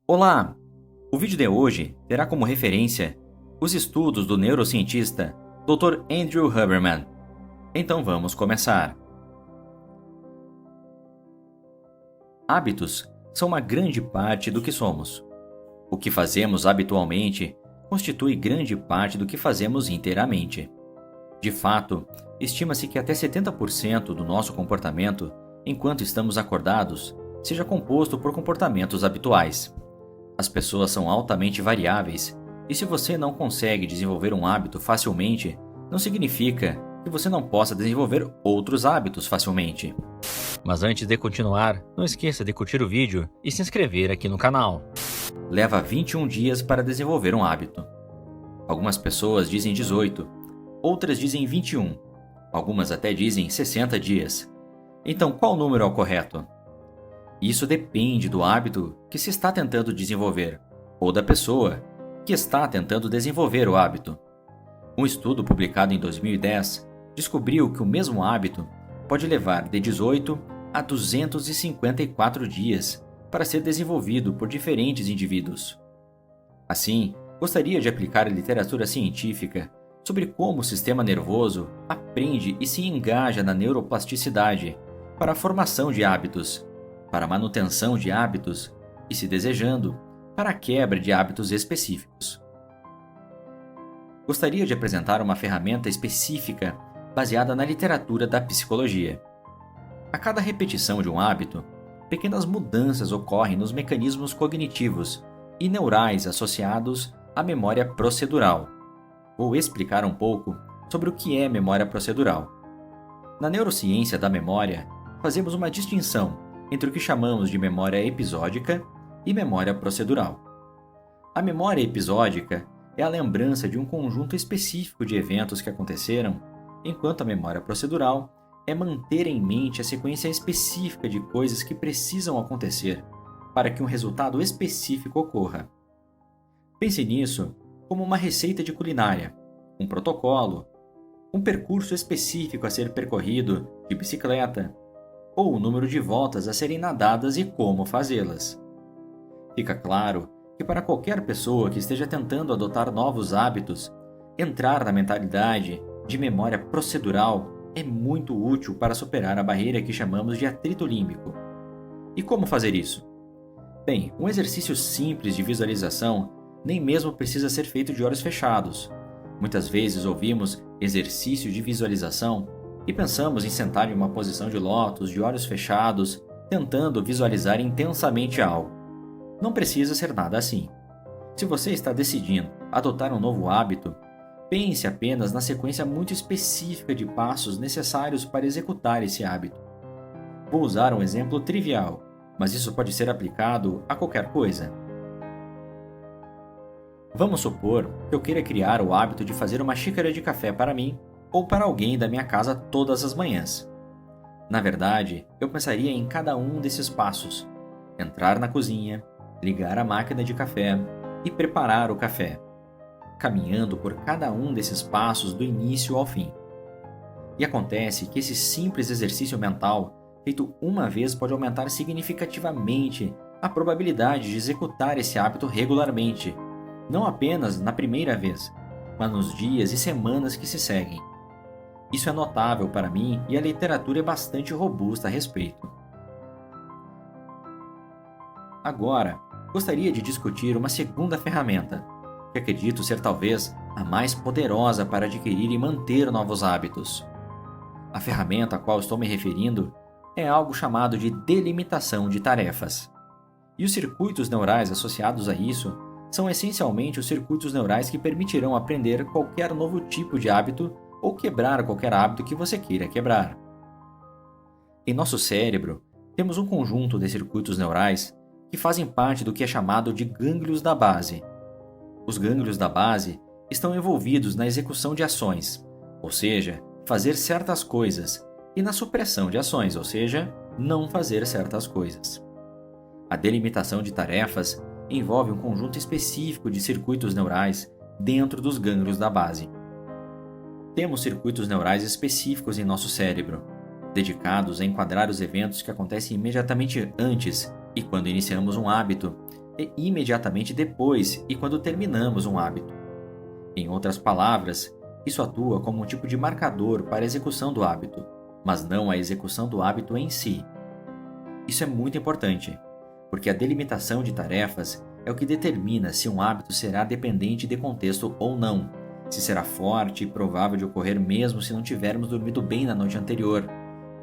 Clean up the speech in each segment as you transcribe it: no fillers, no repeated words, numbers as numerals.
Olá! O vídeo de hoje terá como referência os estudos do neurocientista Dr. Andrew Huberman. Então vamos começar. Hábitos são uma grande parte do que somos. O que fazemos habitualmente constitui grande parte do que fazemos inteiramente. De fato, estima-se que até 70% do nosso comportamento, enquanto estamos acordados, seja composto por comportamentos habituais. As pessoas são altamente variáveis, e se você não consegue desenvolver um hábito facilmente, não significa que você não possa desenvolver outros hábitos facilmente. Mas antes de continuar, não esqueça de curtir o vídeo e se inscrever aqui no canal. Leva 21 dias para desenvolver um hábito. Algumas pessoas dizem 18, outras dizem 21, algumas até dizem 60 dias. Então, qual número é o correto? Isso depende do hábito que se está tentando desenvolver, ou da pessoa que está tentando desenvolver o hábito. Um estudo publicado em 2010 descobriu que o mesmo hábito pode levar de 18 a 254 dias para ser desenvolvido por diferentes indivíduos. Assim, gostaria de aplicar a literatura científica sobre como o sistema nervoso aprende e se engaja na neuroplasticidade para a formação de hábitos, para a manutenção de hábitos e, se desejando, para a quebra de hábitos específicos. Gostaria de apresentar uma ferramenta específica baseada na literatura da psicologia. A cada repetição de um hábito, pequenas mudanças ocorrem nos mecanismos cognitivos e neurais associados à memória procedural. Vou explicar um pouco sobre o que é memória procedural. Na neurociência da memória, fazemos uma distinção entre o que chamamos de memória episódica e memória procedural. A memória episódica é a lembrança de um conjunto específico de eventos que aconteceram, enquanto a memória procedural é manter em mente a sequência específica de coisas que precisam acontecer para que um resultado específico ocorra. Pense nisso como uma receita de culinária, um protocolo, um percurso específico a ser percorrido de bicicleta, ou o número de voltas a serem nadadas e como fazê-las. Fica claro que para qualquer pessoa que esteja tentando adotar novos hábitos, entrar na mentalidade de memória procedural é muito útil para superar a barreira que chamamos de atrito límbico. E como fazer isso? Bem, um exercício simples de visualização nem mesmo precisa ser feito de olhos fechados. Muitas vezes ouvimos exercício de visualização e pensamos em sentar em uma posição de lótus, de olhos fechados, tentando visualizar intensamente algo. Não precisa ser nada assim. Se você está decidindo adotar um novo hábito, pense apenas na sequência muito específica de passos necessários para executar esse hábito. Vou usar um exemplo trivial, mas isso pode ser aplicado a qualquer coisa. Vamos supor que eu queira criar o hábito de fazer uma xícara de café para mim ou para alguém da minha casa todas as manhãs. Na verdade, eu pensaria em cada um desses passos: entrar na cozinha, ligar a máquina de café e preparar o café, caminhando por cada um desses passos do início ao fim. E acontece que esse simples exercício mental, feito uma vez, pode aumentar significativamente a probabilidade de executar esse hábito regularmente, não apenas na primeira vez, mas nos dias e semanas que se seguem. Isso é notável para mim e a literatura é bastante robusta a respeito. Agora, gostaria de discutir uma segunda ferramenta, que acredito ser talvez a mais poderosa para adquirir e manter novos hábitos. A ferramenta a qual estou me referindo é algo chamado de delimitação de tarefas. E os circuitos neurais associados a isso são essencialmente os circuitos neurais que permitirão aprender qualquer novo tipo de hábito ou quebrar qualquer hábito que você queira quebrar. Em nosso cérebro, temos um conjunto de circuitos neurais que fazem parte do que é chamado de gânglios da base. Os gânglios da base estão envolvidos na execução de ações, ou seja, fazer certas coisas, e na supressão de ações, ou seja, não fazer certas coisas. A delimitação de tarefas envolve um conjunto específico de circuitos neurais dentro dos gânglios da base. Temos circuitos neurais específicos em nosso cérebro, dedicados a enquadrar os eventos que acontecem imediatamente antes e quando iniciamos um hábito, imediatamente depois e quando terminamos um hábito. Em outras palavras, isso atua como um tipo de marcador para a execução do hábito, mas não a execução do hábito em si. Isso é muito importante, porque a delimitação de tarefas é o que determina se um hábito será dependente de contexto ou não, se será forte e provável de ocorrer mesmo se não tivermos dormido bem na noite anterior,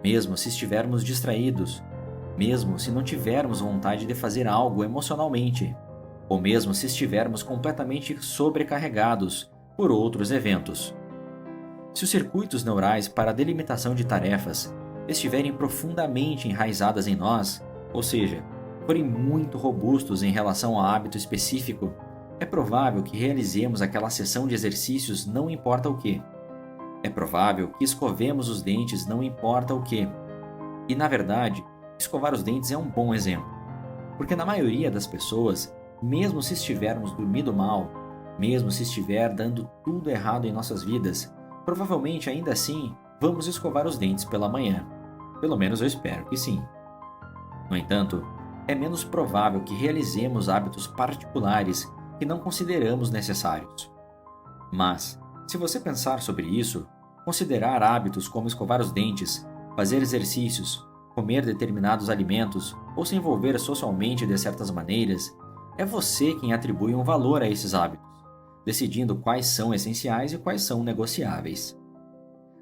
mesmo se estivermos distraídos, mesmo se não tivermos vontade de fazer algo emocionalmente, ou mesmo se estivermos completamente sobrecarregados por outros eventos. Se os circuitos neurais para a delimitação de tarefas estiverem profundamente enraizadas em nós, ou seja, forem muito robustos em relação a hábito específico, é provável que realizemos aquela sessão de exercícios não importa o que. É provável que escovemos os dentes não importa o que. E, na verdade, escovar os dentes é um bom exemplo. Porque na maioria das pessoas, mesmo se estivermos dormindo mal, mesmo se estiver dando tudo errado em nossas vidas, provavelmente ainda assim vamos escovar os dentes pela manhã. Pelo menos eu espero que sim. No entanto, é menos provável que realizemos hábitos particulares que não consideramos necessários. Mas, se você pensar sobre isso, considerar hábitos como escovar os dentes, fazer exercícios, comer determinados alimentos ou se envolver socialmente de certas maneiras, é você quem atribui um valor a esses hábitos, decidindo quais são essenciais e quais são negociáveis.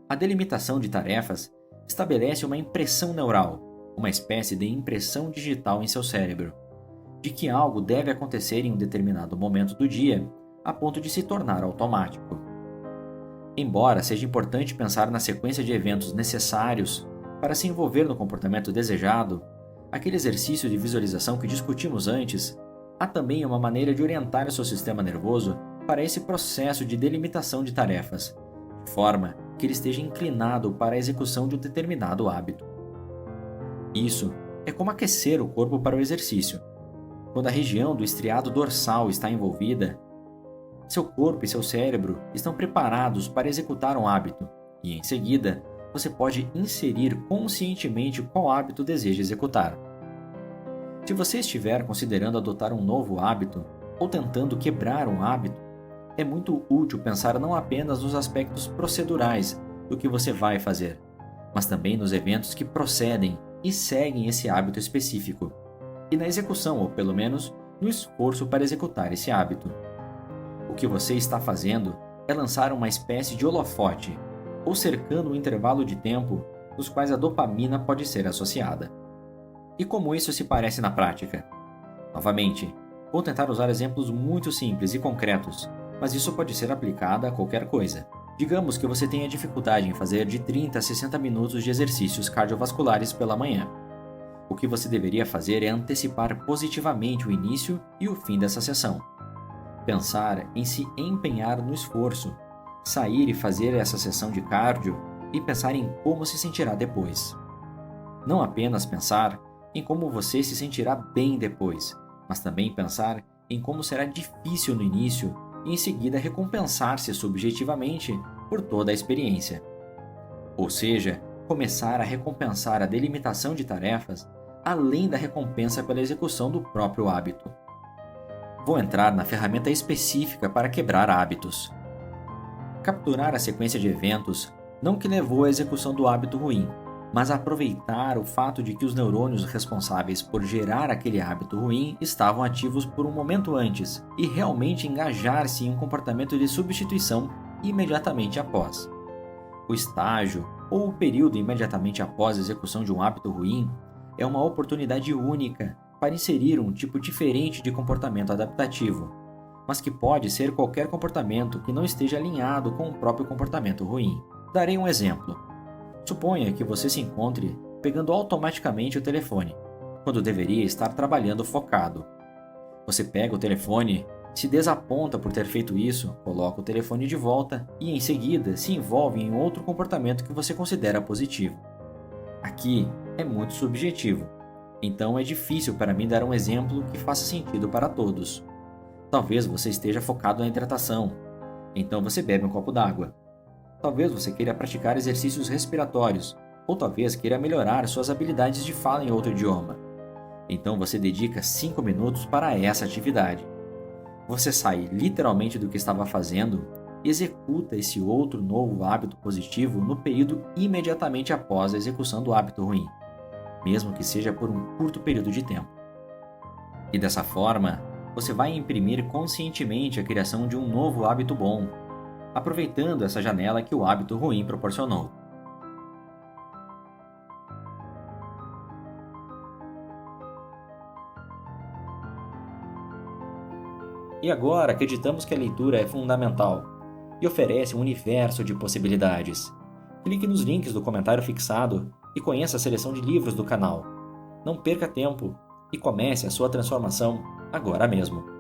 A delimitação de tarefas estabelece uma impressão neural, uma espécie de impressão digital em seu cérebro, de que algo deve acontecer em um determinado momento do dia, a ponto de se tornar automático. Embora seja importante pensar na sequência de eventos necessários para se envolver no comportamento desejado, aquele exercício de visualização que discutimos antes, há também uma maneira de orientar o seu sistema nervoso para esse processo de delimitação de tarefas, de forma que ele esteja inclinado para a execução de um determinado hábito. Isso é como aquecer o corpo para o exercício. Quando a região do estriado dorsal está envolvida, seu corpo e seu cérebro estão preparados para executar um hábito, e em seguida, você pode inserir conscientemente qual hábito deseja executar. Se você estiver considerando adotar um novo hábito ou tentando quebrar um hábito, é muito útil pensar não apenas nos aspectos procedurais do que você vai fazer, mas também nos eventos que procedem e seguem esse hábito específico, e na execução, ou pelo menos no esforço para executar esse hábito. O que você está fazendo é lançar uma espécie de holofote, ou cercando um intervalo de tempo nos quais a dopamina pode ser associada. E como isso se parece na prática? Novamente, vou tentar usar exemplos muito simples e concretos, mas isso pode ser aplicado a qualquer coisa. Digamos que você tenha dificuldade em fazer de 30 a 60 minutos de exercícios cardiovasculares pela manhã. O que você deveria fazer é antecipar positivamente o início e o fim dessa sessão. Pensar em se empenhar no esforço, sair e fazer essa sessão de cardio e pensar em como se sentirá depois. Não apenas pensar em como você se sentirá bem depois, mas também pensar em como será difícil no início e em seguida recompensar-se subjetivamente por toda a experiência. Ou seja, começar a recompensar a delimitação de tarefas além da recompensa pela execução do próprio hábito. Vou entrar na ferramenta específica para quebrar hábitos. Capturar a sequência de eventos não que levou à execução do hábito ruim, mas aproveitar o fato de que os neurônios responsáveis por gerar aquele hábito ruim estavam ativos por um momento antes e realmente engajar-se em um comportamento de substituição imediatamente após. O estágio ou o período imediatamente após a execução de um hábito ruim é uma oportunidade única para inserir um tipo diferente de comportamento adaptativo, mas que pode ser qualquer comportamento que não esteja alinhado com o próprio comportamento ruim. Darei um exemplo. Suponha que você se encontre pegando automaticamente o telefone, quando deveria estar trabalhando focado. Você pega o telefone, se desaponta por ter feito isso, coloca o telefone de volta e, em seguida, se envolve em outro comportamento que você considera positivo. Aqui é muito subjetivo, então é difícil para mim dar um exemplo que faça sentido para todos. Talvez você esteja focado na hidratação, então você bebe um copo d'água. Talvez você queira praticar exercícios respiratórios, ou talvez queira melhorar suas habilidades de fala em outro idioma. Então você dedica 5 minutos para essa atividade. Você sai literalmente do que estava fazendo e executa esse outro novo hábito positivo no período imediatamente após a execução do hábito ruim, mesmo que seja por um curto período de tempo. E dessa forma, você vai imprimir conscientemente a criação de um novo hábito bom, aproveitando essa janela que o hábito ruim proporcionou. E agora acreditamos que a leitura é fundamental e oferece um universo de possibilidades. Clique nos links do comentário fixado e conheça a seleção de livros do canal. Não perca tempo e comece a sua transformação agora mesmo.